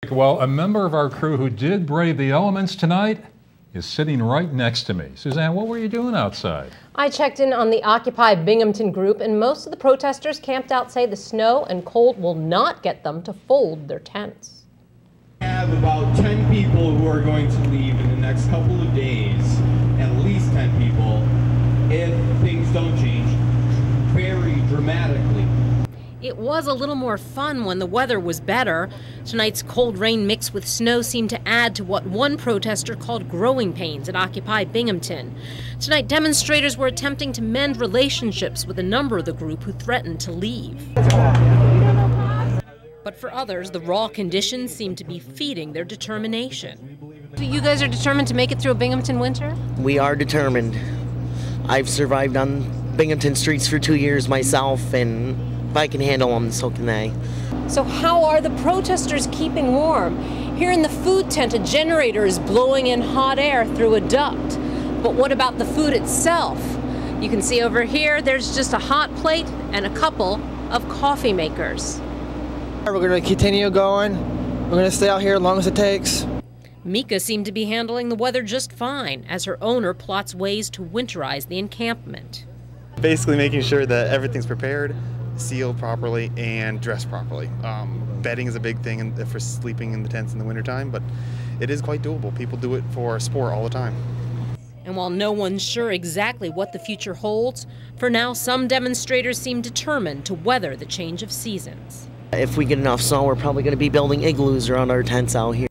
Well, a member of our crew who did brave the elements tonight is sitting right next to me. Suzanne, what were you doing outside? I checked in on the Occupy Binghamton group, and most of the protesters camped out say the snow and cold will not get them to fold their tents. We have about 10 people who are going to leave in the next couple of days, at least 10 people, if things don't change very dramatically. It was a little more fun when the weather was better. Tonight's cold rain mixed with snow seemed to add to what one protester called growing pains at Occupy Binghamton. Tonight, demonstrators were attempting to mend relationships with a number of the group who threatened to leave. But for others, the raw conditions seemed to be feeding their determination. So you guys are determined to make it through a Binghamton winter? We are determined. I've survived on Binghamton streets for 2 years myself, and if I can handle them, so can they. So how are the protesters keeping warm? Here in the food tent, a generator is blowing in hot air through a duct. But what about the food itself? You can see over here, there's just a hot plate and a couple of coffee makers. We're going to continue going. We're going to stay out here as long as it takes. Mika seemed to be handling the weather just fine as her owner plots ways to winterize the encampment. Basically making sure that everything's prepared, sealed properly, and dressed properly. Bedding is a big thing for sleeping in the tents in the wintertime, but it is quite doable. People do it for sport all the time. And while no one's sure exactly what the future holds, for now some demonstrators seem determined to weather the change of seasons. If we get enough snow, we're probably going to be building igloos around our tents out here.